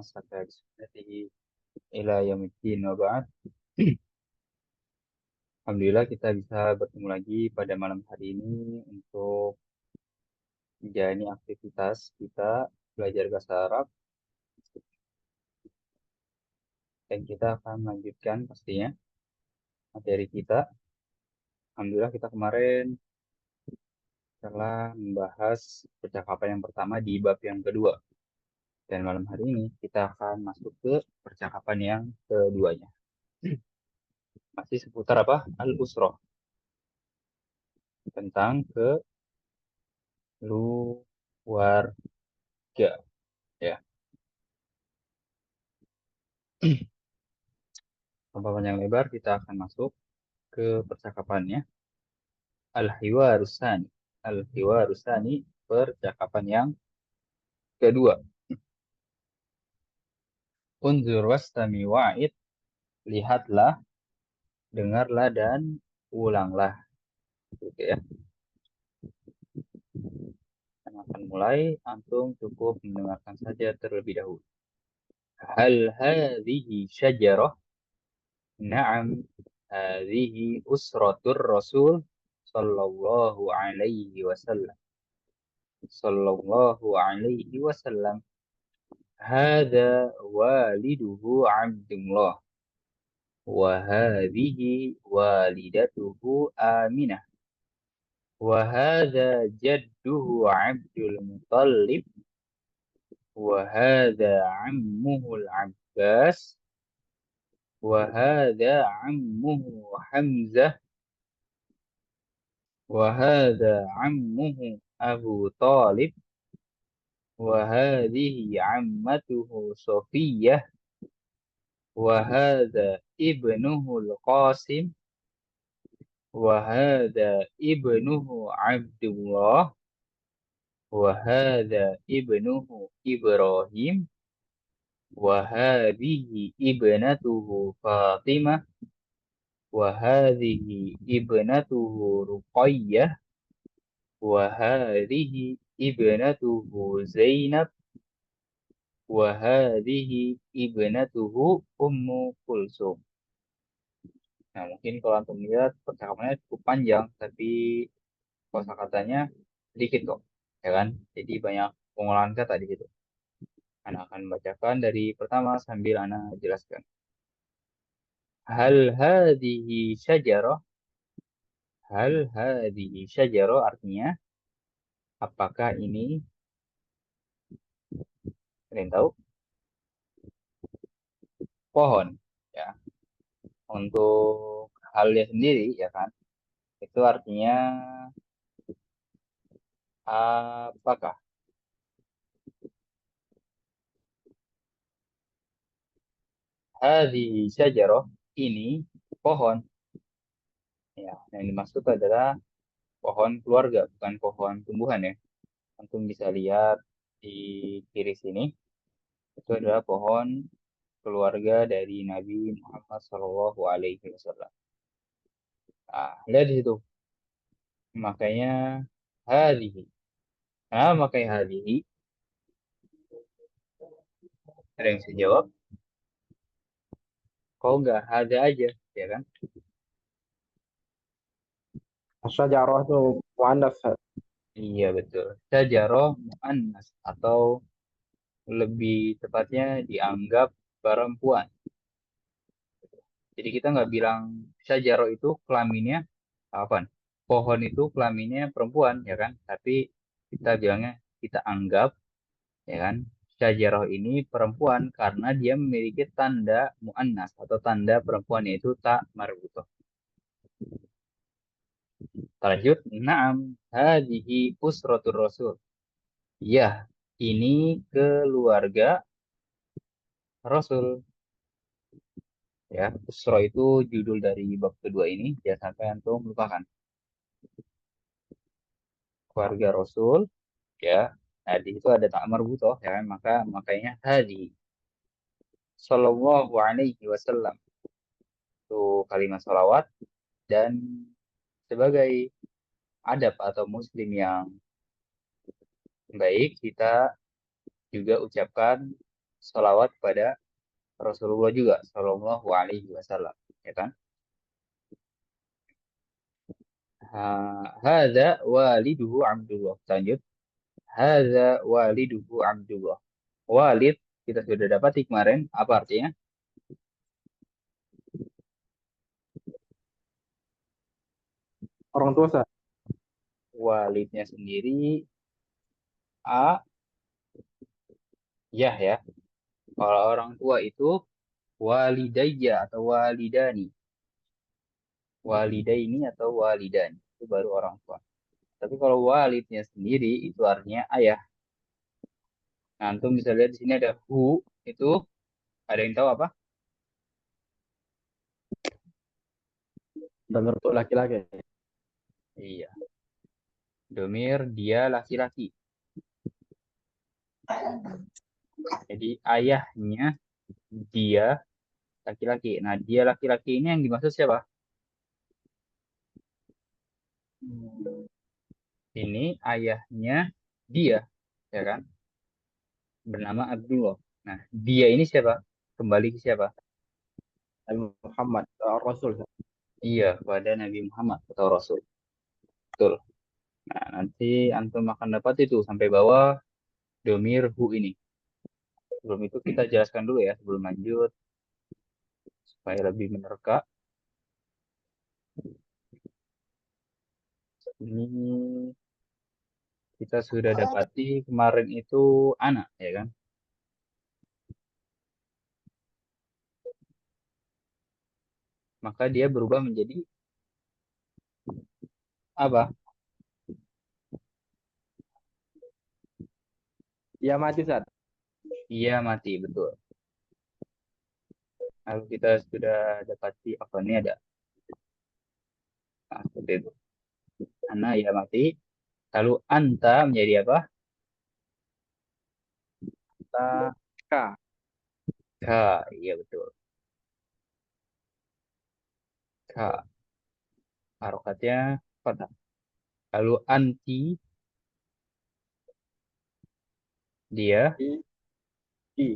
sampai sunnatihi ila yaumiddin wa ba'd. Alhamdulillah kita bisa bertemu lagi pada malam hari ini untuk menjalani aktivitas kita belajar bahasa Arab, dan kita akan melanjutkan pastinya materi kita. Alhamdulillah kita kemarin telah membahas percakapan yang pertama di bab yang kedua, dan malam hari ini kita akan masuk ke percakapan yang keduanya. Masih seputar apa? Al-usrah, tentang keluarga, ya. Tanpa panjang lebar, kita akan masuk ke percakapannya. Al-hiwarusani. Al-hiwarusani, percakapan yang kedua. Unzur wastami wa'id, lihatlah, dengarlah, dan ulanglah. Oke, ya. Kita akan mulai, antum cukup mendengarkan saja terlebih dahulu. Hal hadhihi syajarah? Na'am, hadhihi usratur rasul sallallahu alaihi wasallam. Sallallahu alaihi wasallam. Hadza waliduhu Abdullah wa hadhihi walidatuhu Aminah wa hadza jadduhu Abdul Muttalib wa hadza ammuhu Al-Abbas wa hadza ammuhu Hamzah wa hadza ammuhu Abu Talib wa hadhihi ammatuhu Safiyah wa hadza ibnuhu Al-Qasim wa hadza ibnuhu Abdullah wa hadza ibnuhu Ibrahim wa hadhihi ibnatuhu Fatimah wa hadhihi ibnatuhu Ruqayyah wa hadhihi ibnatuhu Zainab wa hadhihi ibnatuhu Ummu Kulsum. Nah, mungkin kalau antum lihat percakapannya cukup panjang, tapi kosakatanya sedikit kok, ya kan? Jadi banyak pengolahan kata di situ. Ana akan membacakan dari pertama sambil Ana jelaskan. Hal hadhihi syajarah? Hal hadhihi syajarah artinya apakah ini? Ada yang tahu? Pohon, ya. Untuk halnya sendiri, ya kan? Itu artinya apakah? Hadhihi syajarah, ini pohon. Ya, yang dimaksud adalah pohon keluarga, bukan pohon tumbuhan, ya. Antum bisa lihat di kiri sini, itu adalah pohon keluarga dari Nabi Muhammad Shallallahu Alaihi Wasallam. Nah, lihat di situ. Makanya hadhihi. Nah, makanya hadhihi. Ada yang bisa jawab? Kok nggak ada aja, ya kan? Syajarah itu muannas. Iya betul. Syajarah muannas, atau lebih tepatnya dianggap perempuan. Jadi kita nggak bilang syajarah itu kelaminnya apa? Pohon itu kelaminnya perempuan, ya kan? Tapi kita bilangnya, kita anggap, ya kan, syajarah ini perempuan karena dia memiliki tanda muannas atau tanda perempuan, yaitu ta marbutoh. Lanjut, na'am hadhihi usratur rasul. Ya, ini keluarga Rasul. Ya, usra itu judul dari bab kedua ini, jangan sampai antum melupakan. Keluarga Rasul, ya. Nah, di situ ada tak marbutoh, ya kan? Makanya hadhi sallallahu alaihi wasallam, itu kalimat salawat, dan sebagai adab atau muslim yang baik, kita juga ucapkan sholawat pada Rasulullah juga Shallallahu Alaihi Wasallam, ya kan? Hadza waliduhu Abdullah. Lanjut. Hadza waliduhu Abdullah. Walid kita sudah dapat kemarin. Apa artinya? Orang tua saya. Walidnya sendiri A, ya. Kalau orang tua itu walidayya atau walidani. Walidaini atau walidani. Itu baru orang tua. Tapi kalau walidnya sendiri itu artinya ayah. Nah, antum bisa lihat di sini ada hu, itu ada yang tahu apa? Dan untuk laki-laki. Iya. Domir dia laki-laki. Jadi ayahnya dia laki-laki. Nah, dia laki-laki ini yang dimaksud siapa? Ini ayahnya dia, ya kan? Bernama Abdullah. Nah, dia ini siapa? Kembali ke siapa? Nabi Muhammad, Rasul. Iya, kepada Nabi Muhammad atau Rasul. Betul. Nah, nanti antum akan dapat itu sampai bawah domir hu ini. Sebelum itu kita jelaskan dulu ya, sebelum lanjut supaya lebih menerka. Ini kita sudah dapati kemarin itu anak, ya kan? Maka dia berubah menjadi apa? Dia mati saat. Ia mati, betul. Lalu kita sudah dapati apa ini ada. Nah, seperti itu. Anak ia mati. Lalu anta menjadi apa? Anta K. ka. Iya betul. Ka. Harokatnya fathah. Lalu anti dia I. I.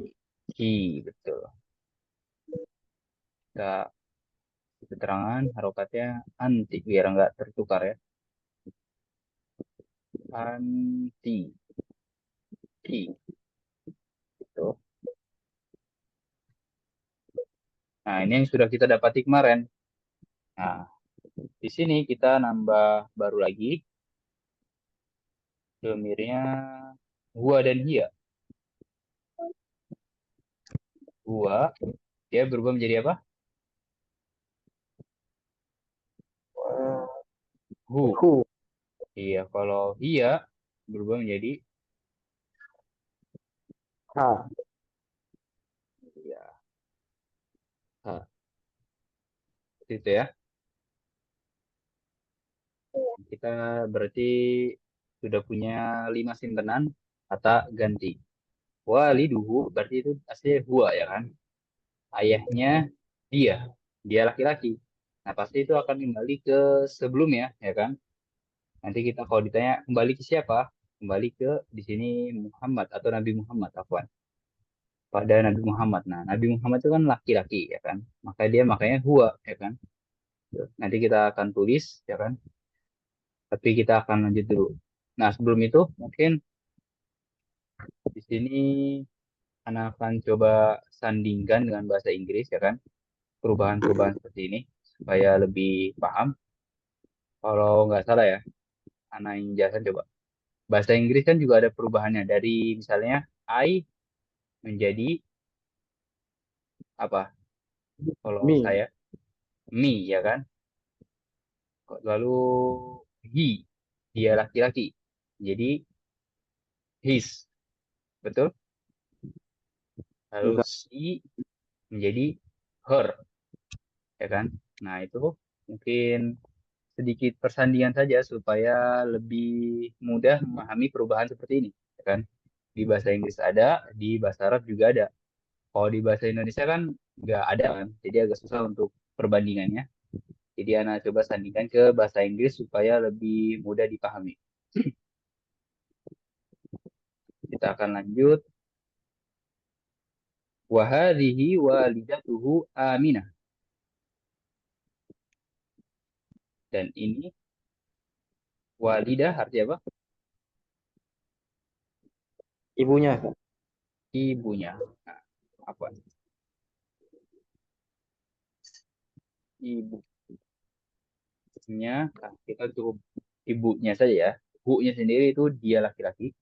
ki. Betul. Kita keterangan harokatnya anti biar nggak tertukar ya. Anti ki. Gitu. Nah, ini yang sudah kita dapati kemarin. Nah, di sini kita nambah baru lagi domirnya gua dan dia. Gua, dia berubah menjadi apa? Hu. Hu. Iya, kalau dia berubah menjadi H. ya, ha. Seperti itu ya. Kita berarti sudah punya 5 simpenan kata ganti. Waliduhu berarti itu aslinya gua ya kan? Ayahnya dia, dia laki-laki. Nah, pasti itu akan kembali ke sebelumnya ya kan? Nanti kita kalau ditanya kembali ke siapa? Kembali ke di sini Muhammad atau Nabi Muhammad afwan. Pada Nabi Muhammad. Nah, Nabi Muhammad itu kan laki-laki ya kan? Maka dia makanya huwa ya kan? Nanti kita akan tulis ya kan? Tapi kita akan lanjut dulu. Nah, sebelum itu mungkin di sini Anda akan coba sandingkan dengan bahasa Inggris ya kan? Perubahan-perubahan seperti ini supaya lebih paham. Kalau nggak salah ya, Anak yang jelasin coba. Bahasa Inggris kan juga ada perubahannya dari misalnya I menjadi apa? Kalau Mi. saya me ya kan. Lalu he dia laki-laki. Jadi his, betul? Lalu Bisa. she menjadi her, ya kan? Nah, itu mungkin sedikit persandingan saja supaya lebih mudah memahami perubahan seperti ini, ya kan? Di bahasa Inggris ada, di bahasa Arab juga ada. Kalau di bahasa Indonesia kan nggak ada kan, jadi agak susah untuk perbandingannya. Jadi anak coba sandingkan ke bahasa Inggris supaya lebih mudah dipahami. Kita akan lanjut. Wa hadhihi walidatuhu Aminah. Dan ini walidah artinya apa? Ibunya, Ustaz. Ibunya. Nah, apa? Ibunya. Nah, kita cukup ibunya saja ya. Ibunya sendiri itu dia laki-laki.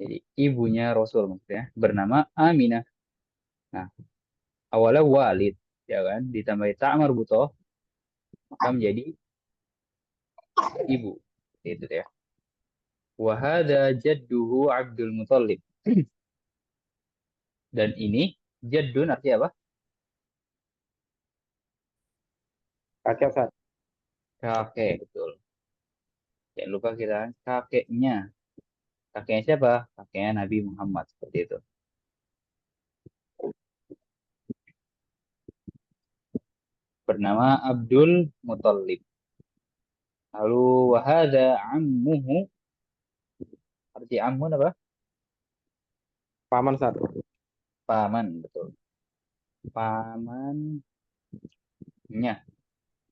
Jadi ibunya Rasul maksudnya bernama Aminah. Nah, awalnya walid ya kan ditambahi ta marbutoh maka menjadi ibu. Itu ya. Wa hadza jadduhu Abdul Muthalib. Dan ini jaddun artinya apa? Kakek, Ustaz. Kakek, betul. Jangan lupa kita kakeknya. Kakeknya siapa? Kakeknya Nabi Muhammad seperti itu. Bernama Abdul Muthalib. Lalu wahada ammuhu. Arti ammun apa? Paman, Ustaz. Paman, betul. Pamannya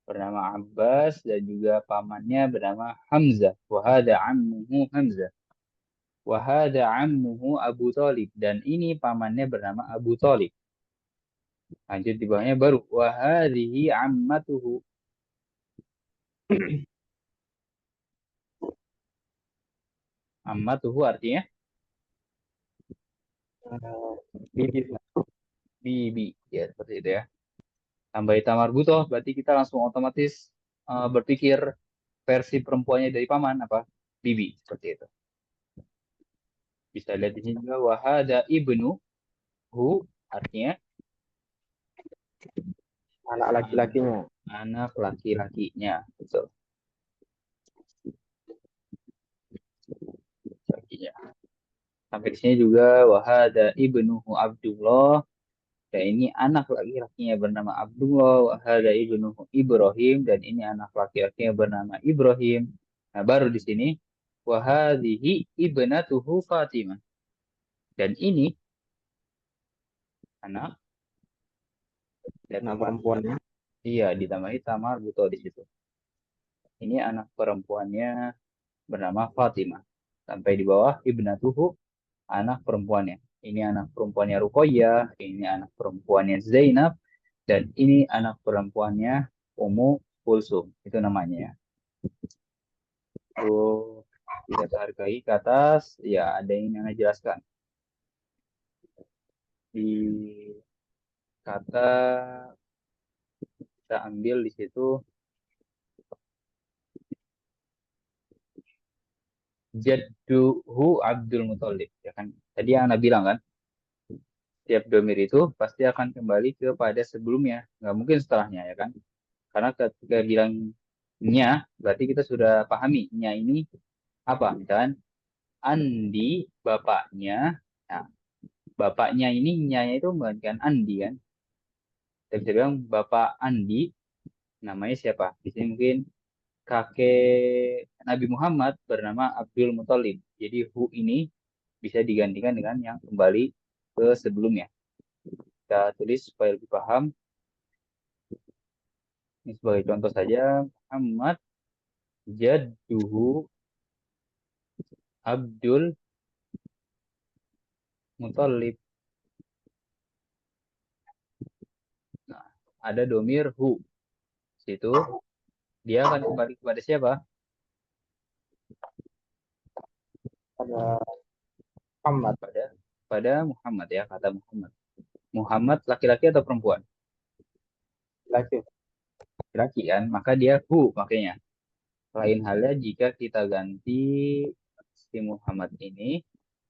bernama Abbas dan juga pamannya bernama Hamzah. Wahada ammuhu Hamzah. Wahada ammuhu Abu Talib. Dan ini pamannya bernama Abu Talib. Lanjut di bawahnya baru. Wahadihi ammatuhu. Ammatuhu artinya Bibi, Ustaz. bibi. Ya, seperti itu ya. Tambahin tamar butoh, berarti kita langsung otomatis berpikir versi perempuannya dari paman apa? Bibi, seperti itu. Bisa lihat di sini juga wahada ibnu hu artinya Anak laki-lakinya. anak laki-lakinya. Betul. Lakinya. Sampai di sini juga wahada ibnuhu Abdullah. Dan ini anak laki-lakinya bernama Abdullah. Wahada ibnuhu Ibrahim. Dan ini anak laki-lakinya bernama Ibrahim. Nah, baru di sini wahadihi ibnatuhu Fatimah. Dan ini anak dan Anak tamar. perempuannya. Iya, ditambahi tamar buto di situ. Ini anak perempuannya bernama Fatimah. Sampai di bawah ibnatuhu anak perempuannya. Ini anak perempuannya Ruqayyah, ini anak perempuannya Zainab, dan ini anak perempuannya Ummu Kulsum. Itu namanya ya. Tuh, kita hargai ke atas, ya ada yang ingin Anda jelaskan. Di kata kita ambil di situ Jadduhu Abdul Muthalib. Ya kan? Tadi yang Anda bilang kan, tiap domir itu pasti akan kembali kepada sebelumnya. Nggak mungkin setelahnya ya kan? Karena ketika bilang nya, berarti kita sudah pahami nya ini apa. Misalkan Andi, bapaknya. Nah, bapaknya ini nya itu menggantikan Andi kan. Kita bisa bilang bapak Andi, namanya siapa? Di sini mungkin kakek Nabi Muhammad bernama Abdul Muthalib. Jadi hu ini bisa digantikan dengan yang kembali ke sebelumnya. Kita tulis supaya lebih paham. Ini sebagai contoh saja, Muhammad jadduhu Abdul Muthalib. Nah, ada domir hu. Situ dia akan kembali kepada siapa? Pada Muhammad. Pada pada Muhammad ya, kata Muhammad. Muhammad laki-laki atau perempuan? Laki. Laki kan, maka dia hu makanya. Lain halnya jika kita ganti si Muhammad ini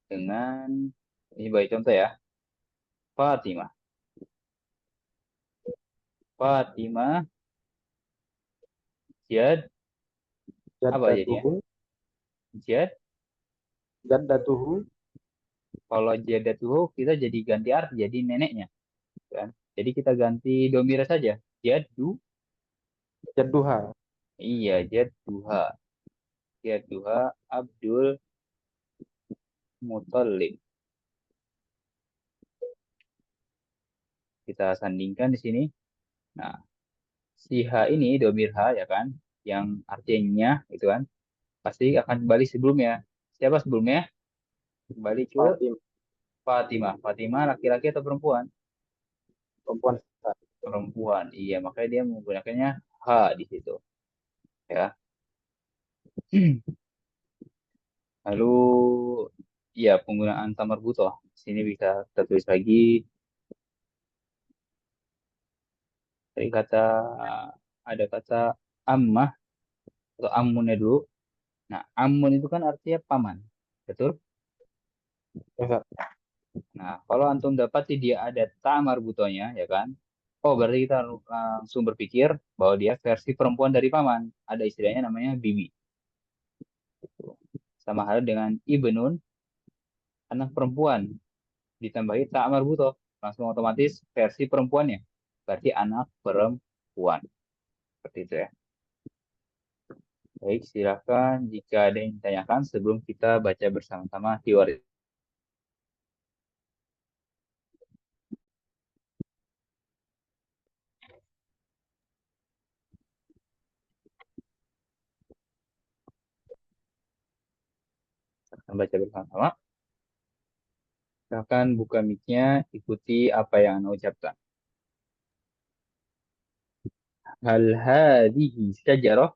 dengan ini sebagai contoh ya, Fatimah. Fatimah Jad apa jadinya? Jaddatuhu. Jad. Jaddatuhu. Kalau jadatuhu kita jadi ganti arti jadi neneknya kan. Jadi kita ganti domira saja. Jaddu. Jadduha. Iya, jadduha. Jadduha Abdul Muthalib. kita sandingkan di sini. Nah, si H ini domir H ya kan, yang artinya itu kan pasti akan kembali sebelumnya. Siapa sebelumnya? Kembali ke Fatim, Fatimah. Fatimah laki-laki atau perempuan? perempuan. Perempuan. Iya, makanya dia menggunakannya H di situ. Ya. Lalu, ya penggunaan tamar butoh. Sini bisa kita tulis lagi dari kata ada kata ammah atau ammunnya dulu. Nah, ammun itu kan artinya paman. Betul? Ustaz. Nah, kalau antum dapati dia ada tamar butohnya, ya kan? Oh, berarti kita langsung berpikir bahwa dia versi perempuan dari paman. Ada istilahnya namanya bibi. Sama halnya dengan ibnun, anak perempuan. Ditambahi ta'mar butoh. Langsung otomatis versi perempuannya. Berarti anak perempuan. Seperti itu ya. Baik, silakan jika ada yang ditanyakan sebelum kita baca bersama-sama teori. Kita baca bersama-sama. Silakan buka mic-nya, ikuti apa yang Anda ucapkan. Hal hadhihi syajarah?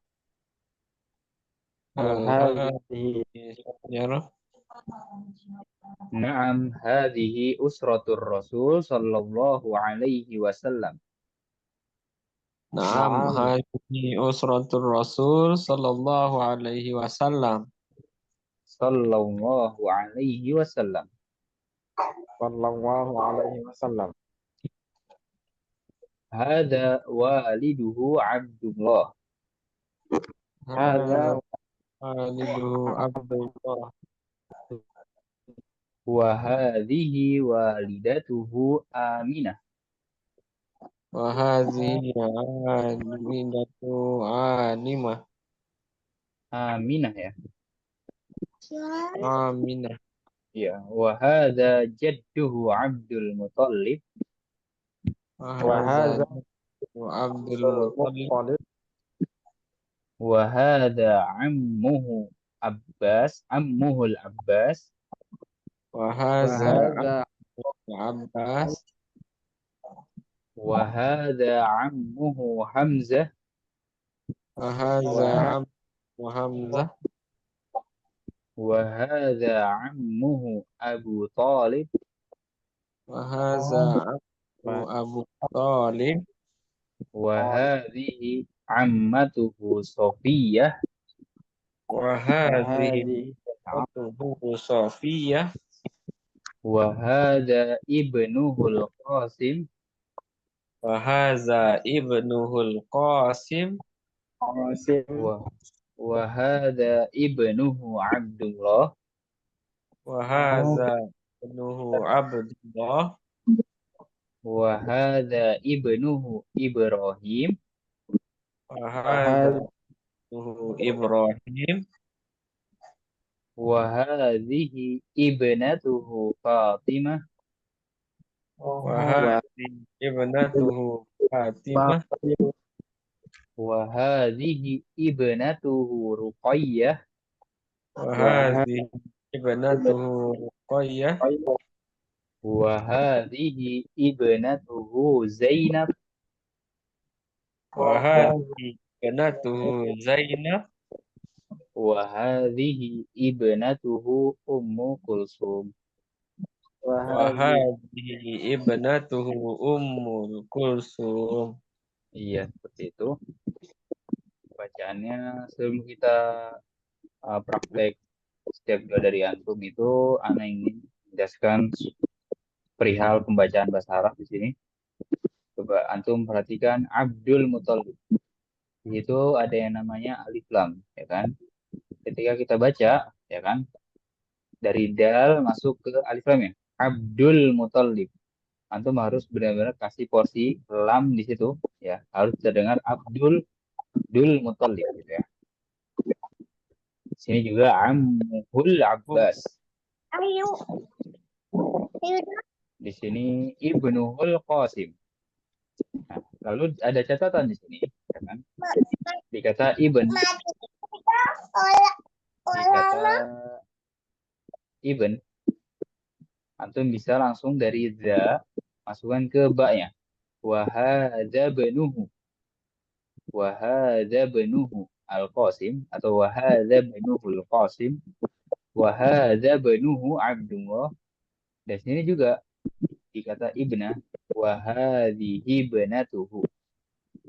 Hal hadhihi Al-Hajjarah. Naam, hadhihi usratur Rasul sallallahu alaihi wasallam. Naam, na'am hadhihi usratul Rasul sallallahu alaihi wasallam. Sallallahu alaihi wasallam. sallallahu alaihi wasallam. Hada waliduhu Abdullah. Hadza Hadza walidu Abdullah Wa hadhihi walidatuhu Aminah. wa hadhihi aminatu animah. Aminah ya. Aminah. Ya, wa hadza jadduhu Abdul Muthalib. Wa wa hadza hadza Abdul Muttalib Muttalib Wa hadza ammuhu Abbas, ammuhul Abbas. wa wa hadza hadza Abbas Wa hadza ammuhu Hamzah. wa wa hadza hadza Abu Hamzah Wa hadza ammuhu Abu Talib. wa hadza Abu Talib Wa hadhihi ammatuhu Sofiyah. wa wa hadhihi hadhihi ammatuhu Safiyah Wa hadza ibnuhul Qasim. wa hadza ibnuhul Qasim Qasim Wa wa hadza ibnuhu Abdullah. wa hadza ibnuhu Abdullah Wa hadza ibnuhu Ibrahim. wa wa hadza hadza ibnuhu Ibrahim Wa hadhihi ibnatuhu Fatimah. wa wa hadhihi ibnatuhu Fatimah Wa hadhihi ibnatuhu Ruqayyah. wa wa hadhihi ibnatuhu Ruqayyah Wa hadhihi ibnatuhu Zainab. wa hadhihi ibnatuhu Zainab Wa hadhihi ibnatuhu Ummu Kulsum. wa wa hadhihi hadhihi ibnatuhu Ummul Kulsum. Iya, seperti itu. Bacaannya sebelum kita praktek setiap dua dari antum itu, Ana ingin menjelaskan perihal pembacaan bahasa Arab di sini. Coba antum perhatikan Abdul Muthalib. Itu ada yang namanya alif lam, ya kan? Ketika kita baca, ya kan? Dari dal masuk ke alif lam ya. Abdul Muthalib. Antum harus benar-benar kasih porsi lam di situ, ya. Harus terdengar Abdul Muthalib gitu ya. Sini juga Amhul Abbas. Di sini Ibnuhul Qasim. Nah, lalu ada catatan di sini, ya kan? Di kata ibn, di kata ibn, antum bisa langsung dari za masukkan ke ba-nya. Wahada benuhu, wahada benuhu al-Qasim atau wahada benuhu al-Qasim, wahada benuhu Abdullah. Dan sini juga di kata ibna, wahadihi benatuhu,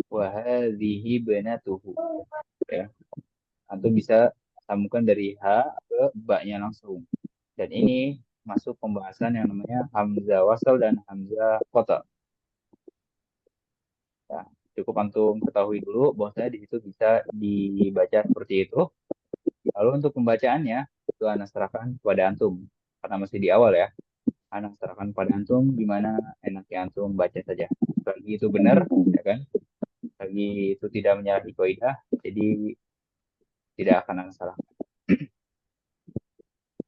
wahadihi benatuhu. Ya, antum bisa sambungkan dari H ke ba-nya langsung. Dan ini masuk pembahasan yang namanya hamzah wasal dan hamzah qata. Nah, cukup antum ketahui dulu bahwasanya di situ bisa dibaca seperti itu. Lalu untuk pembacaannya itu anak serahkan kepada antum karena masih di awal ya. Anak serahkan pada antum gimana enaknya antum baca saja. Bagi itu benar, ya kan? Bagi itu tidak menyalahi kaidah, jadi tidak akan anak salah.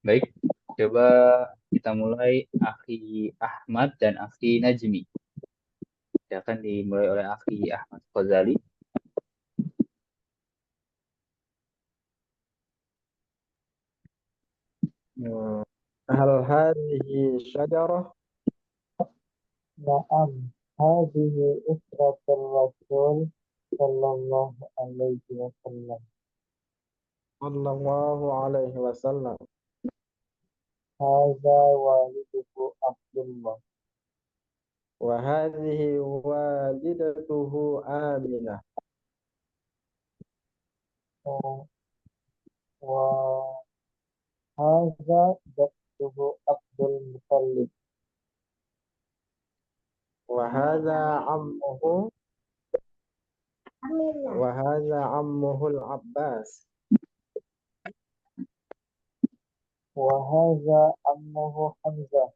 Baik, coba kita mulai Akhi Ahmad dan Akhi Najmi. Akan dimulai oleh Akhi Ahmad Ghazali. هل هذه شجرة؟ نعم، هذه أسرة الرسول صلى الله عليه وسلم. صلى الله عليه وسلم. هذا والده عبد الله. وهذه والدته آمنة. وهذا جده عبد المطلب. وهذا عمه وهذا عمه العباس. وهذا عمه حمزة.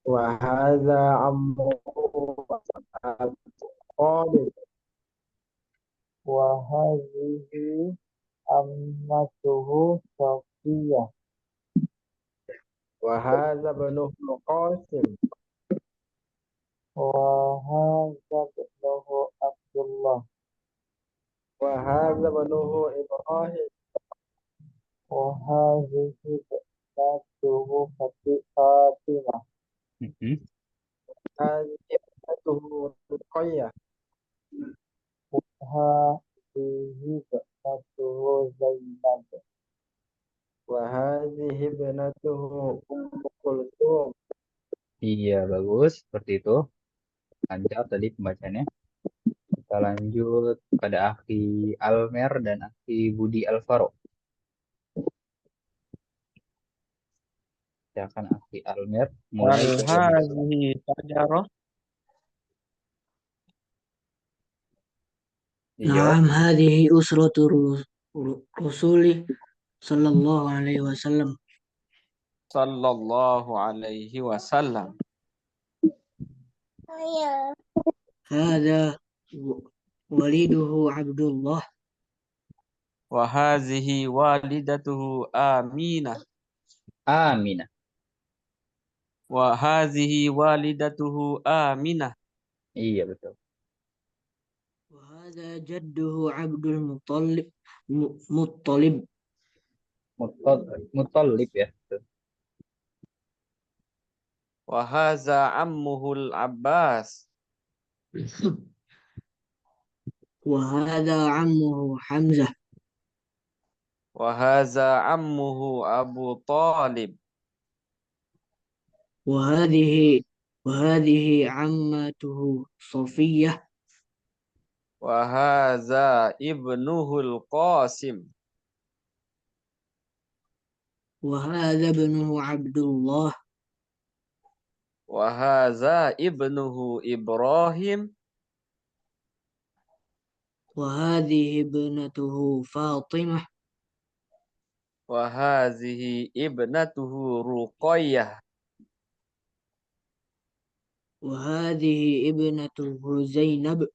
وهذا عمه طالب. وهذه عمته صفية. وهذا ابنه القاسم. وهذا ابنه عبد الله. وهذا ابنه إبراهيم. وهذه بنته فاطمة. هذه ابنته رقية. وهذه بنته زينب. وهذه ابنته أم كلثوم. Iya, bagus. Seperti itu. Lancar tadi pembacanya. Kita lanjut pada Akhi Almer dan Akhi Budi Alvaro. Silakan Akhi Almer mulai Hal dari hadhihi syajarah? dijawab. نعم هذه أسرة الرسول صلى الله عليه وسلم. Sallallahu alaihi wasallam. هذا وليده عبد الله. Wa hazihi walidatuhu Aminah. Aminah. Wa hazihi walidatuhu Aminah. Iya, betul. وهذا جده عبد المطلب. مطلب. Muttalib ya. Betul. Wa haza ammuhul Abbas. وهذا عمه حمزة. Wa haza ammuhu Abu Talib. وهذه عمته صفية. Wa haza ibnuhul Qasim. وهذا ابنه عبد الله. Wa haza ibnuhu Ibrahim. وهذه ابنته فاطمة. Wa hazihi ibnatuhu Ruqayyah. وهذه ابنته زينب.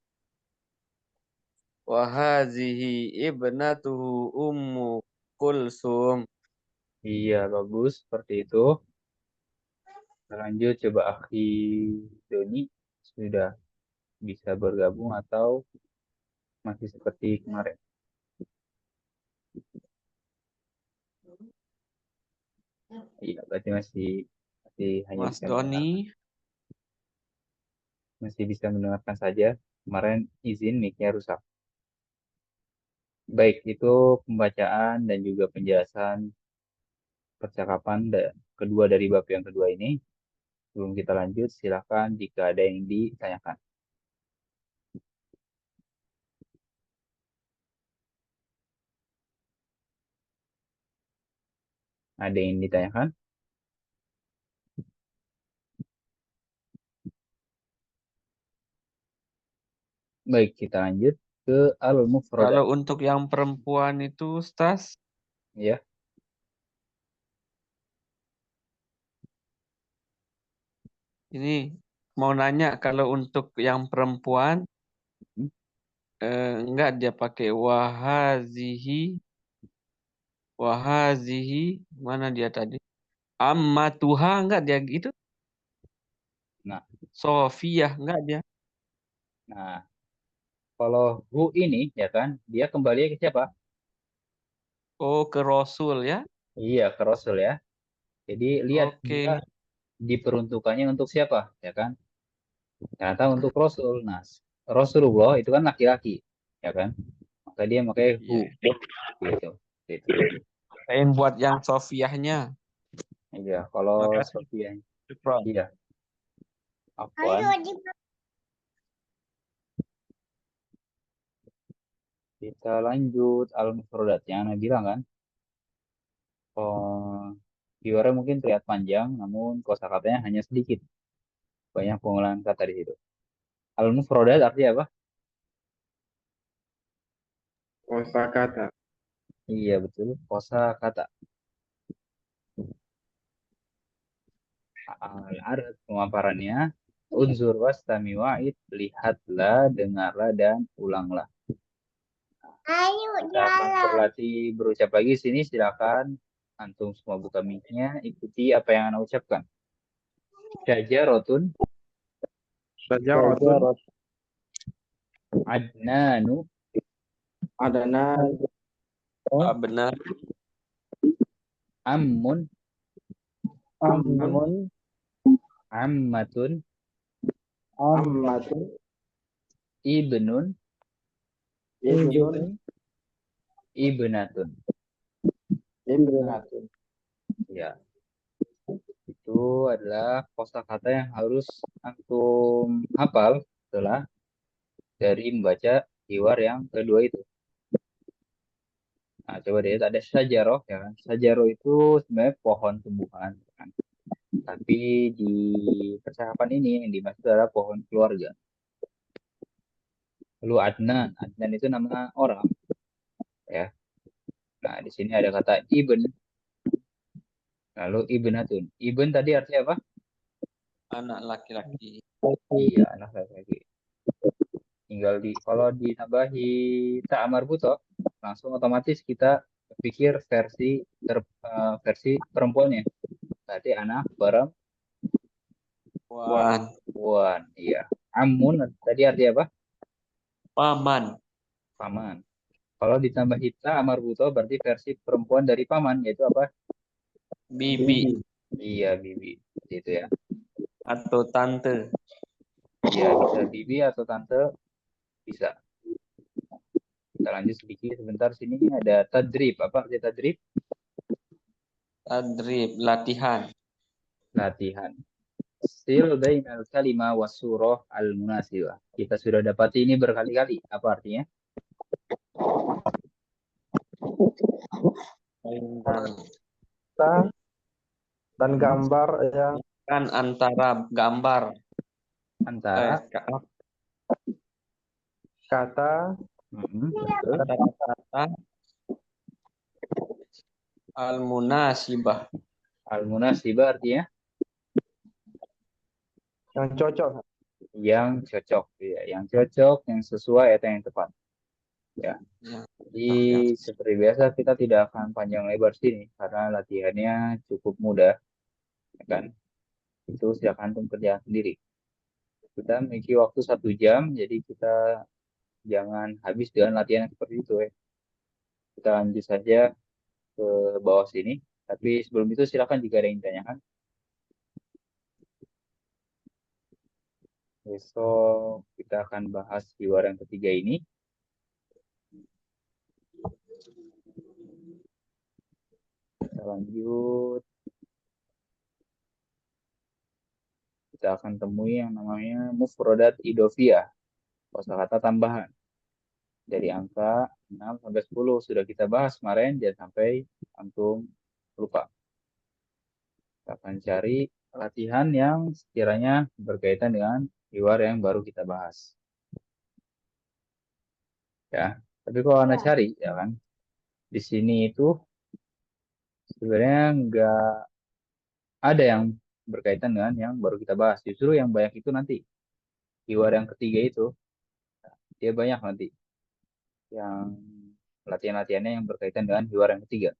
Wa hazihi ibnatuhu Ummu Kulsum. Iya, bagus. Seperti itu. Kita lanjut coba Akhi Doni. Sudah. bisa bergabung atau masih seperti kemarin? Iya, berarti masih masih hanya Mas bisa Doni, masih bisa mendengarkan saja. Kemarin izin mic-nya rusak. Baik, itu pembacaan dan juga penjelasan percakapan kedua dari bab yang kedua ini. Sebelum kita lanjut, silakan jika ada yang ditanyakan. Ada yang ditanyakan? Baik, kita lanjut ke al-mufradat. kalau untuk yang perempuan itu, Stas, Ya, ini mau nanya kalau untuk yang perempuan, enggak dia pakai wahazihi, mana dia tadi? Ammatuha, enggak dia gitu? nah, Sofiyah, enggak dia? nah, kalau hu ini ya kan, dia kembali ke siapa? Oh, ke Rasul ya? Iya, ke Rasul ya. Jadi lihat dia Oke. diperuntukannya untuk siapa, ya kan? Ternyata untuk Rasul. Nah, Rasulullah itu kan laki-laki, ya kan? Maka dia pakai hu, Iya. gitu. Gitu. Pengen buat yang Sofiyahnya. Iya, kalau Makasih, Sofia, Syukron. iya, afwan. Kita lanjut al-mufradat yang Anda bilang kan. Oh, viewernya mungkin terlihat panjang, namun kosakatanya hanya sedikit. Banyak pengulangan kata di situ. Al-mufradat artinya apa? Kosakata. Iya betul, kosakata. Al-arad pemaparannya. Unzur wastami wa'id, lihatlah, dengarlah, dan ulanglah. Kita akan berlatih berucap lagi sini. Silakan antum semua buka mic-nya, ikuti apa yang Anda ucapkan. Syajarotun, Syajaratun. adnanu, Adana. Ah, benar. ammun, Ammun. ammatun, Ammatun. ibnun, Ibnun. ibnatun. Ibnatun. Ya, itu adalah kosakata yang harus antum hafal setelah dari membaca hiwar yang kedua itu. Nah, coba deh, ada sajaroh ya kan. Sajaroh itu sebenarnya pohon tumbuhan kan. Tapi di percakapan ini yang dimaksud adalah pohon keluarga. Lalu Adnan, Adnan itu nama orang ya. Nah, di sini ada kata ibn, lalu ibnatun. Ibn tadi artinya apa? Anak laki-laki. Iya, anak laki-laki. Tinggal kalau ditambahi tak marbuto, langsung otomatis kita pikir versi perempuannya. Berarti anak Wan. perempuan. Iya. Amun tadi artinya apa? Paman. Paman. Kalau ditambahi tak marbuto berarti versi perempuan dari paman, yaitu apa? Bibi. Iya, bibi. Itu ya. Atau tante. Iya, bisa bibi atau tante, bisa. Kita lanjut sedikit sebentar, sini ada tadrib. Apa arti tadrib? Tadrib. Latihan. Latihan. Sil bainal kalima was surah al munasibah. Kita sudah dapati ini berkali-kali. Apa artinya? Kata dan gambar yang Kan antara gambar. Antara kata betul. Antara kata al-munasibah. Al munasibah artinya yang cocok. yang cocok, ya, yang cocok, yang sesuai atau yang tepat. Ya. Ya. Jadi seperti biasa kita tidak akan panjang lebar sini karena latihannya cukup mudah, ya kan? Itu silakan antum kerjakan sendiri. Kita memiliki waktu 1 jam, jadi kita jangan habis dengan latihan yang seperti itu ya. Kita lanjut saja ke bawah sini. Tapi sebelum itu silakan jika ada yang ditanyakan. Besok kita akan bahas hiwar yang ketiga ini. Kita lanjut. Kita akan temui yang namanya mufrodat idofiyah, kosakata tambahan. Dari angka 6 sampai 10 sudah kita bahas kemarin, jangan sampai antum lupa. Kita akan cari latihan yang sekiranya berkaitan dengan hiwar yang baru kita bahas. Ya, tapi kalau Anda cari, ya kan, di sini itu sebenarnya nggak ada yang berkaitan dengan yang baru kita bahas. Justru yang banyak itu nanti hiwar yang ketiga itu, dia banyak nanti yang latihan-latihannya yang berkaitan dengan hiwar yang ketiga.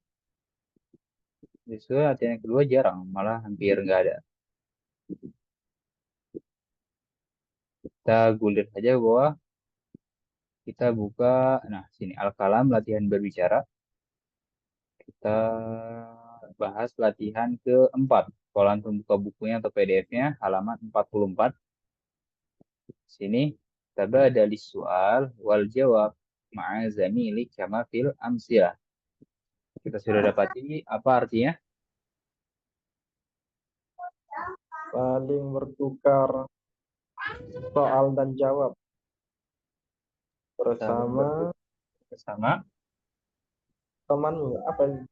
Justru latihan yang kedua jarang, malah hampir nggak ada. Kita gulir saja bahwa kita buka, nah sini al-kalam latihan berbicara. Kita bahas latihan keempat. Kalau antum buka bukunya atau PDF-nya halaman 44. Sini tabada lis-su'al wal jawab ma'a zamili kama fil amsilah. Kita sudah dapati apa artinya? Saling bertukar soal dan jawab bersama Bersama, temanmu. Apa ini?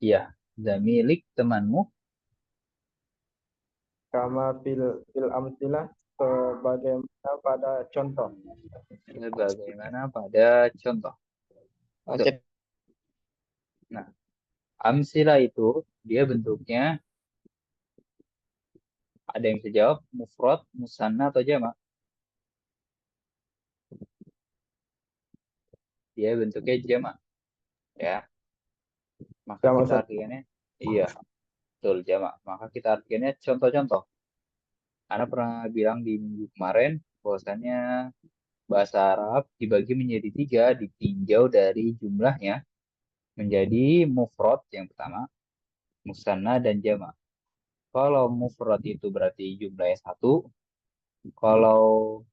iya, zamilik temanmu Kama fil amsilah, sebagaimana pada contoh. bagaimana pada contoh. Betul. Nah, amsilah itu dia bentuknya ada yang bisa jawab mufrad, musanna atau jamak. Dia bentuknya jamak. Ya. Maka Jamak kita artikannya iya, betul jamak. Maka kita artikannya contoh-contoh. Anda pernah bilang di minggu kemarin bahwasannya bahasa Arab dibagi menjadi 3, ditinjau dari jumlahnya menjadi mufrad yang pertama, musanna dan jamak. Kalau mufrad itu berarti jumlahnya 1, kalau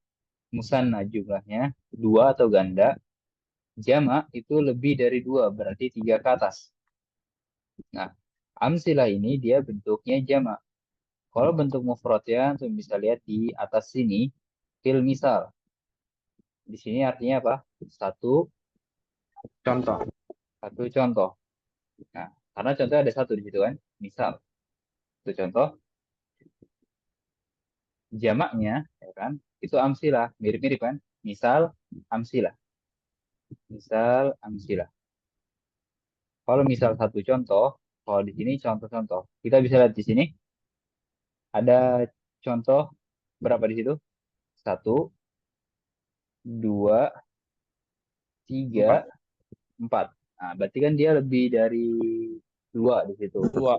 musanna jumlahnya 2 atau ganda, jamak itu lebih dari 2, berarti 3 ke atas. Nah, amsilah ini dia bentuknya jamak. Kalau bentuk mufradnya, antum bisa lihat di atas sini, fil misal. Di sini artinya apa? Satu, contoh. satu contoh. Nah, karena contohnya ada satu di situ kan, misal. Itu contoh, jamaknya, ya kan, itu amsilah. Mirip-mirip kan? Misal, amsilah. Misal, amsilah. Kalau misal satu contoh, kalau di sini contoh-contoh. Kita bisa lihat di sini, ada contoh berapa di situ? 1, 2, 3, 4. Nah, berarti kan dia lebih dari 2 di situ. 2.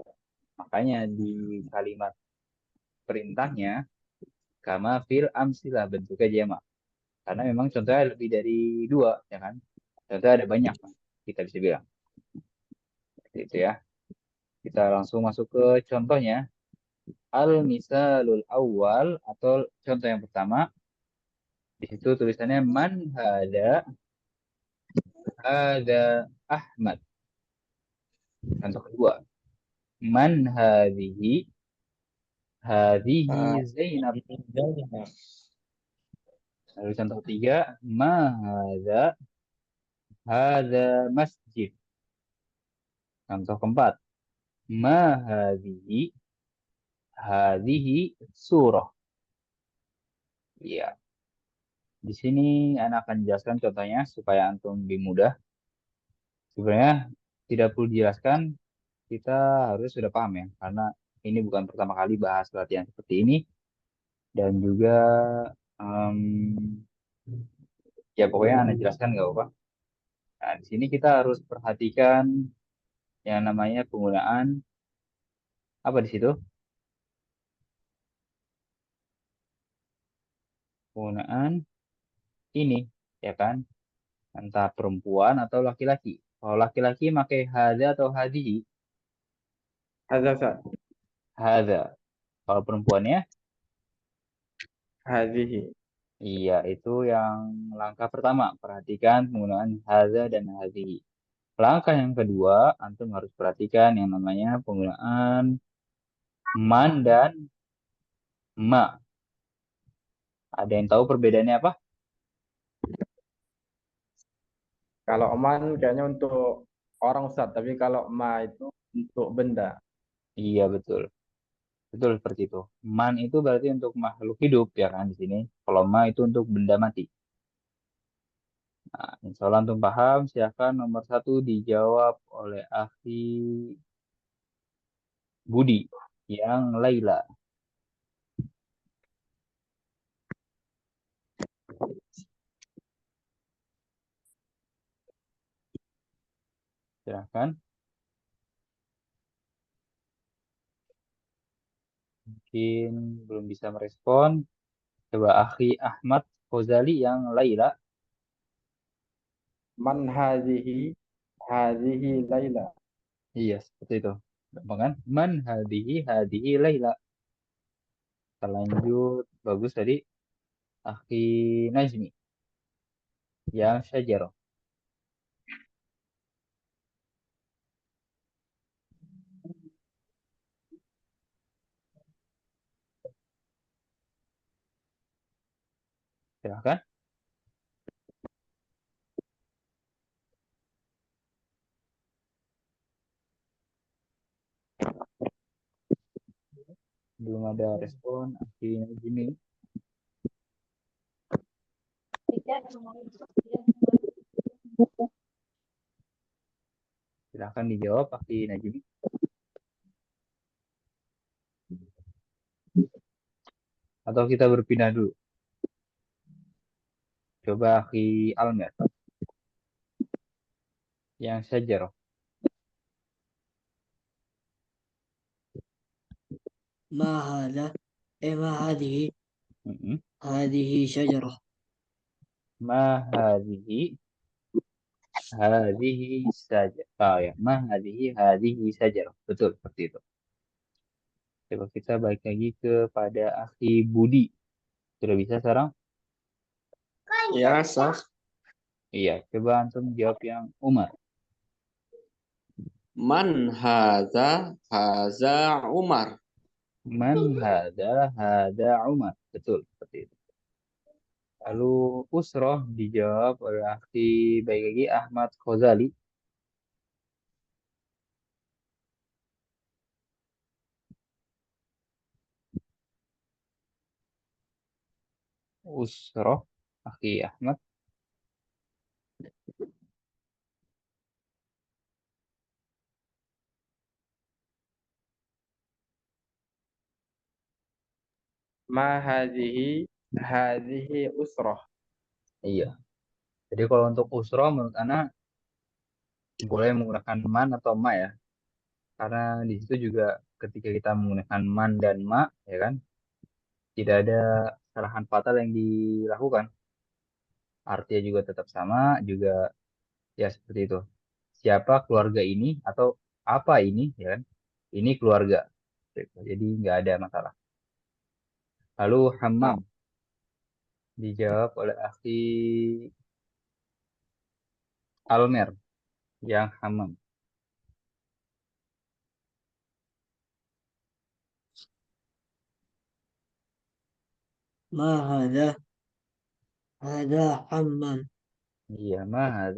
Makanya di kalimat perintahnya, kama fil amsilah bentuknya jamak. Karena memang contohnya lebih dari 2, ya kan? Contohnya ada banyak, kita bisa bilang. Seperti itu ya. Kita langsung masuk ke contohnya. Al-misalul awal atau contoh yang pertama. Di situ tulisannya man hada Ahmad. Contoh kedua. Man hadihi Zainab. Lalu contoh ketiga, ma hada masjid. Contoh keempat, ma hadihi surah. Ya, di sini Anda akan jelaskan contohnya supaya antum lebih mudah. Sebenarnya tidak perlu dijelaskan, kita harus sudah paham ya, karena ini bukan pertama kali bahas latihan seperti ini dan juga em, ya pokoknya Anda jelaskan nggak apa-apa. Nah, di sini kita harus perhatikan yang namanya penggunaan apa di situ? penggunaan ini, ya kan? Entah perempuan atau laki-laki. Kalau laki-laki pakai hadza atau hadhihi, Hadza Ustaz. hadza. Kalau perempuannya, Hadhihi. iya itu yang langkah pertama. Perhatikan penggunaan hadza dan hadhihi. Langkah yang kedua, antum harus perhatikan yang namanya penggunaan man dan ma. Ada yang tahu perbedaannya apa? Kalau man kayaknya untuk orang Ustaz, tapi kalau ma itu untuk benda. Iya betul. Betul seperti itu. Man itu berarti untuk makhluk hidup ya kan di sini. Kalau ma itu untuk benda mati. Nah, insya Allah antum paham. Silakan nomor satu dijawab oleh akhi Budi yang Laila. Silakan. Mungkin belum bisa merespon. Coba akhi Ahmad Ghazali yang Laila. Man hadhihi, hadhihi Laila. Iya, seperti itu. Gampang kan? Man hadihi Laila. Kita lanjut. Bagus tadi. Akhi Najmi yang Syajarah. Silakan. Belum ada respon. Akhi Najmi. Silahkan dijawab, Akhi Najmi. Atau kita berpindah dulu. Coba Akhi Almer. Yang Syajarah. ما هذا ما هذه Mm-mm. هذه شجرة Ma hadihi saja. Ah ya, ma hadihi Syajarah. Betul, seperti itu. Coba kita balik lagi kepada Akhi Budi. Sudah bisa sekarang? Ya, sah. Iya, coba antum jawab yang Umar. Man haza haza Umar. Man hada Umar. Betul, seperti itu. Lalu Usroh dijawab oleh Akhi baik lagi Ahmad Ghazali. Usroh, Akhi Ahmad. Ma hadhihi, hadhihi usrah. Iya. Jadi kalau untuk Usroh menurut Ana boleh menggunakan man atau ma ya. Karena di situ juga ketika kita menggunakan man dan ma, ya kan, tidak ada kesalahan fatal yang dilakukan. Artinya juga tetap sama, juga ya seperti itu. Siapa keluarga ini atau apa ini, ya kan? Ini keluarga. Gitu. Jadi nggak ada masalah. Lalu hammam dijawab oleh Akhi Almer yang hammam. ما هذا حمام Iya, ma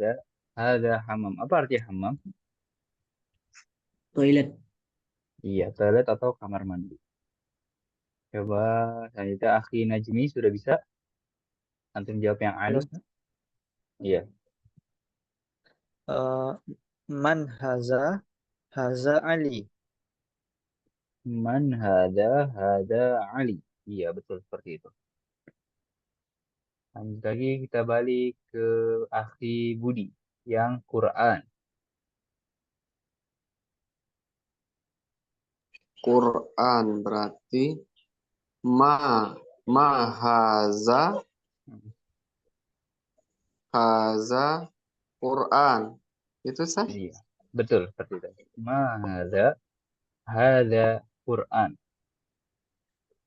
ada hammam. Apa arti hammam? toilet Iya, toilet atau kamar mandi. Coba selanjutnya Akhi Najmi sudah bisa. Antum jawab yang Ali. Halo, Iya. eh, man haza Ali. Man hada Ali. Iya, betul seperti itu. Lanjut lagi kita balik ke Akhi Budi yang Quran. Quran berarti ma Mahaza, haza, Quran. Itu sah? Iya, betul seperti itu. Ma hadza Quran.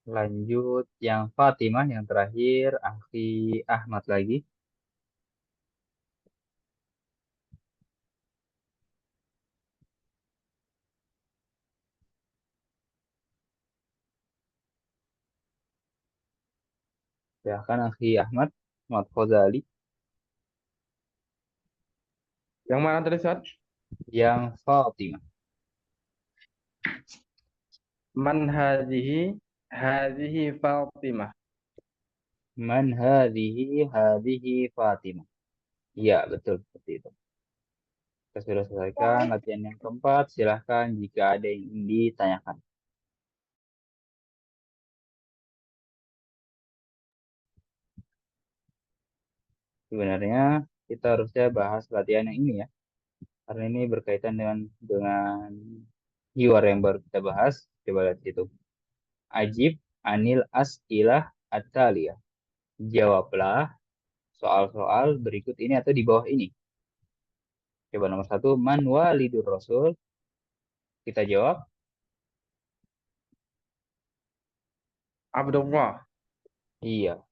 Lanjut yang Fatimah yang terakhir, Akhi Ahmad lagi. Silakan Akhi Ahmad, Ahmad Ghazali. Yang mana tadi, Ustaz? Yang Fatimah. Man hadhihi? Hadhihi Fatimah. Man hadhihi Fatimah. Iya, betul seperti itu. Kita sudah selesaikan latihan yang keempat. Silahkan jika ada yang ingin ditanyakan. Sebenarnya kita harusnya bahas latihan yang ini ya, karena ini berkaitan dengan keyword yang baru kita bahas. Coba lihat situ. Ajib anil as'ilah at-taliyah. Jawablah soal-soal berikut ini atau di bawah ini. Coba nomor 1, man walidur rasul. Kita jawab, Abdullah. iya.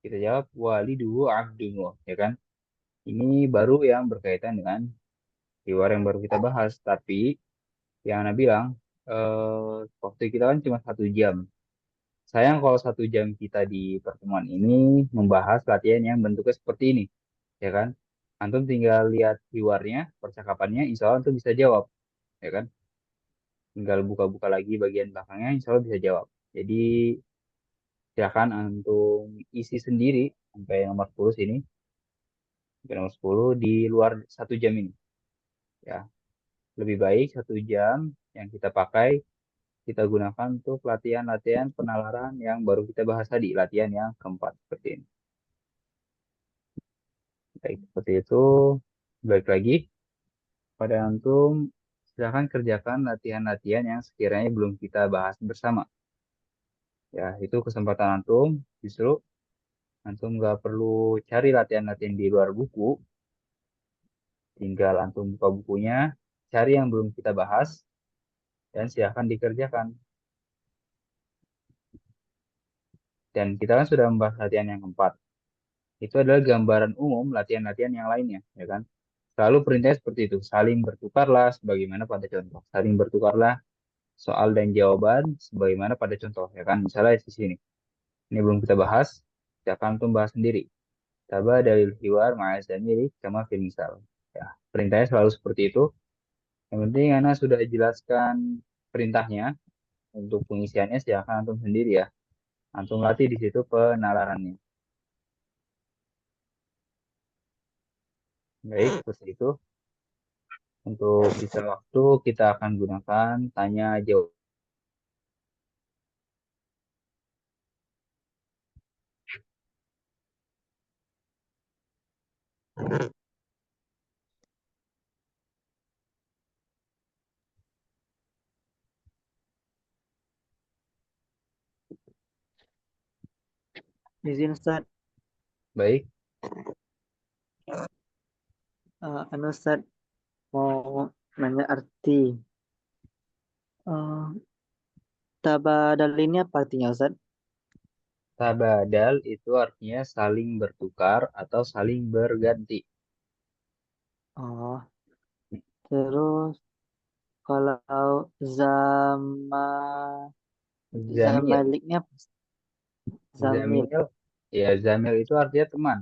Kita jawab waliduhu abdullah, ya kan? Ini baru yang berkaitan dengan keyword yang baru kita bahas. Tapi yang Anda bilang, waktu kita kan cuma 1 jam. Sayang kalau 1 jam kita di pertemuan ini membahas latihan yang bentuknya seperti ini, ya kan? Antum tinggal lihat keywordnya, percakapannya, insya Allah antum bisa jawab, ya kan? Tinggal buka-buka lagi bagian belakangnya, insya Allah bisa jawab. Jadi silakan antum isi sendiri sampai nomor 10 sini, sampai nomor 10 di luar 1 jam ini, ya. Lebih baik 1 jam yang kita pakai kita gunakan untuk latihan-latihan penalaran yang baru kita bahas tadi, latihan yang keempat seperti ini. Baik, seperti itu. Baik lagi, pada antum silakan kerjakan latihan-latihan yang sekiranya belum kita bahas bersama. Ya, itu kesempatan antum. Justru antum nggak perlu cari latihan-latihan di luar buku. Tinggal antum buka bukunya, cari yang belum kita bahas, dan silakan dikerjakan. Dan kita kan sudah membahas latihan yang keempat. Itu adalah gambaran umum latihan-latihan yang lainnya, ya kan? Selalu perintahnya seperti itu, saling bertukarlah sebagaimana pada contoh. Saling bertukarlah soal dan jawaban sebagaimana pada contoh, ya kan? Misalnya di sini. Ini belum kita bahas, kita akan tuh bahas sendiri. Taba dalil hiwar ma'azamiri kama fil misal. Ya, perintahnya selalu seperti itu. Yang penting Ana sudah jelaskan perintahnya. Untuk pengisiannya silakan antum sendiri ya. Antum latih di situ penalarannya. Baik, seperti itu. Untuk sisa waktu kita akan gunakan tanya jawab. Izin Ustaz, Baik, Ustaz mau nanya arti. Eh, tabadal ini apa artinya Ustaz? tabadal itu artinya saling bertukar atau saling berganti. Oh, terus kalau zama Zamil. zamaliknya apa? Zamil. Zamil, ya Zamil itu artinya teman.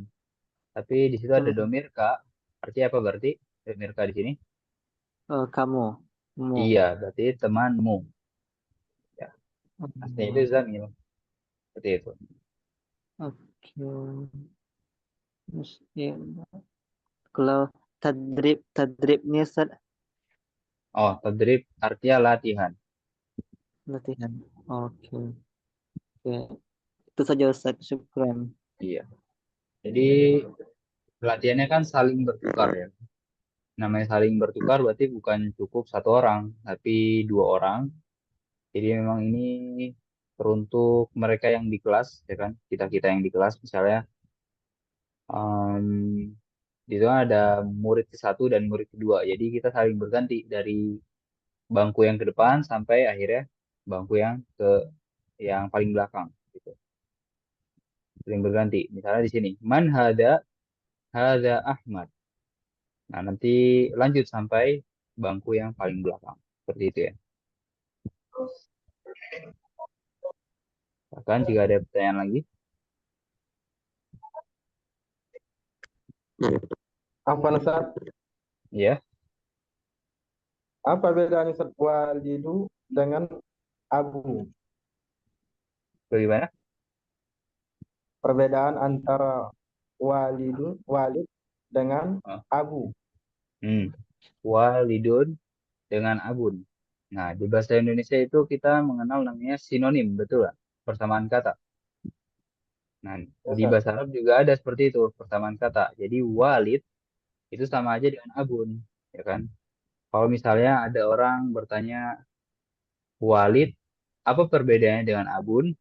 Tapi di situ ada Teman. domir kak. Artinya apa berarti? Domir kak di sini? Kamu. Mu. Iya, berarti temanmu. Ya, aslinya itu Oh, Zamil. Seperti itu. oke. Terus, ya, kalau tadribnya Ustaz, Oh, tadrib artinya latihan. latihan. Oke. Oke. Itu saja Ustaz. Syukran. Iya. Jadi latihannya kan saling bertukar ya. Namanya saling bertukar berarti bukan cukup 1 orang, tapi 2 orang. Jadi memang ini teruntuk mereka yang di kelas, ya kan? Kita-kita yang di kelas, misalnya, em, di sana ada murid ke-1 dan murid kedua. Jadi kita saling berganti dari bangku yang ke depan sampai akhirnya bangku yang paling belakang gitu. Saling berganti. Misalnya di sini, man hada Ahmad. Nah, nanti lanjut sampai bangku yang paling belakang. Seperti itu ya. Bahkan jika ada pertanyaan lagi, Apa Ustaz? ya, Apa bedanya Ustaz walidu dengan abu? bagaimana? Perbedaan antara walid dengan Oh, abu. walidun dengan abun. Nah, di bahasa Indonesia itu kita mengenal namanya sinonim, betul nggak? Persamaan kata. Nah, Ya, di Ustaz. bahasa Arab juga ada seperti itu, persamaan kata. Jadi walid itu sama aja dengan abun, ya kan? Kalau misalnya ada orang bertanya walid, apa perbedaannya dengan abun?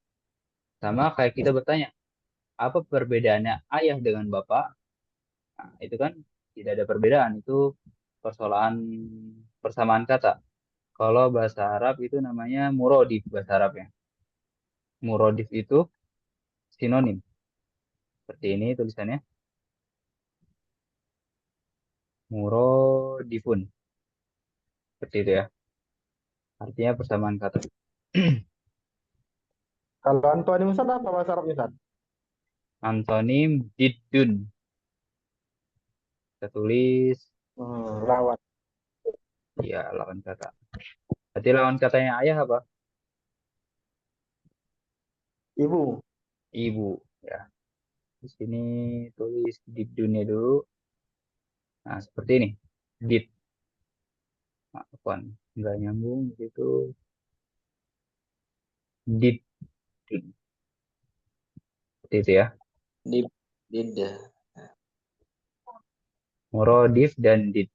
Sama kayak kita bertanya, apa perbedaannya ayah dengan bapak? Nah, itu kan tidak ada perbedaan, itu persoalan persamaan kata. Kalau bahasa Arab itu namanya murodif bahasa Arabnya. Murodif itu sinonim. Seperti ini tulisannya. Murodifun. Seperti itu ya. Artinya persamaan kata. Kalau antonim Ustaz apa bahasa Arabnya Ustaz? Antonim diddun. Kita tulis Lawan. ya lawan kata. Berarti lawan katanya ayah apa? Ibu. Ibu. Ya. Di sini tulis diddunnya dulu. Nah, seperti ini. Did. Maafkan. Nggak nyambung gitu. Diddun. Seperti itu ya. Di Dida. Murodif dan did.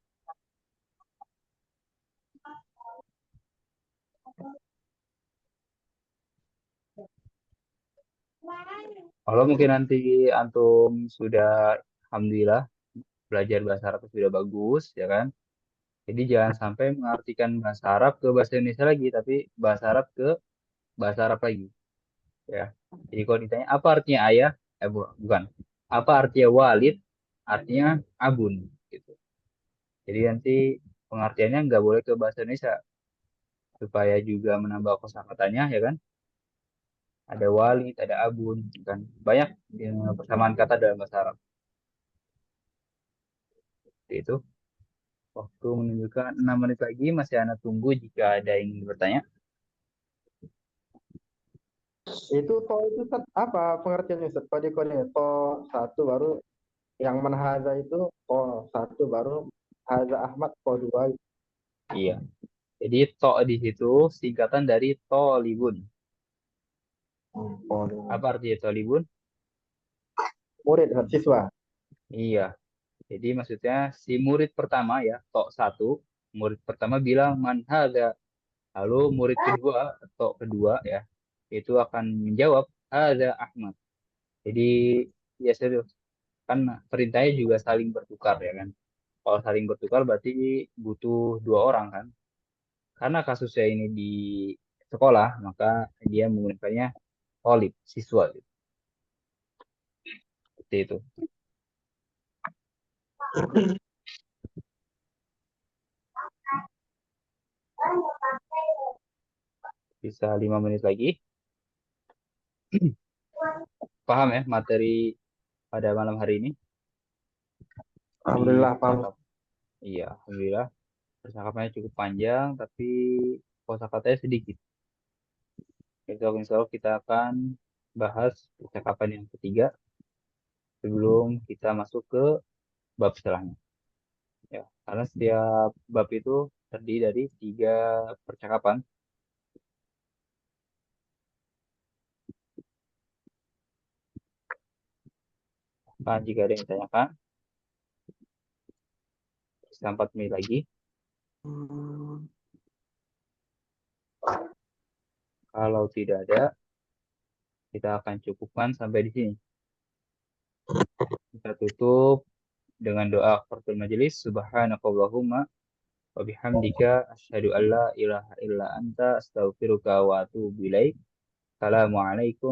Kalau mungkin nanti antum sudah, alhamdulillah, belajar bahasa Arab sudah bagus, ya kan? Jadi jangan sampai mengartikan bahasa Arab ke bahasa Indonesia lagi, tapi bahasa Arab ke bahasa Arab lagi, ya. Jadi kalau ditanya apa artinya ayah, bukan. Apa artinya walid? Artinya abun, gitu. Jadi nanti pengertiannya nggak boleh ke bahasa Indonesia, supaya juga menambah kosakatanya, ya kan? Ada walid, ada abun, kan? Banyak persamaan kata dalam bahasa Arab. Seperti itu. Waktu menunjukkan 6 menit lagi, masih Anda tunggu jika ada yang ingin bertanya. Itu to itu Ustaz apa pengertiannya Ustaz? Kode-kode to satu baru yang manhaza itu to satu baru haza Ahmad to dua. Iya. Jadi to di situ singkatan dari tolibun. To dua. Apa artinya tolibun? Murid siswa. Iya. Jadi maksudnya si murid pertama ya, to satu, murid pertama bilang man hadza. Lalu murid kedua, to kedua ya, itu akan menjawab hadza Ahmad. Jadi ya serius, kan perintahnya juga saling bertukar ya kan. Kalau saling bertukar berarti butuh dua orang kan. Karena kasusnya ini di sekolah, maka dia menggunakannya olib, siswa gitu. Seperti itu. Bisa 5 menit lagi. Paham ya materi pada malam hari ini? Di Alhamdulillah paham. percakap. Iya, alhamdulillah. Percakapannya cukup panjang, tapi kosakatanya sedikit. Besok insya Allah kita akan bahas percakapan yang ketiga sebelum kita masuk ke bab setelahnya. Ya, karena setiap bab itu terdiri dari 3 percakapan. Nah, jika ada yang ditanyakan, bisa 4 menit lagi. Kalau tidak ada, kita akan cukupkan sampai di sini. Kita tutup dengan doa kafaratul majelis. Subhanakallahumma wa bihamdika asyhadu an la ilaha illa anta astaghfiruka wa atubu ilaik. Assalamualaikum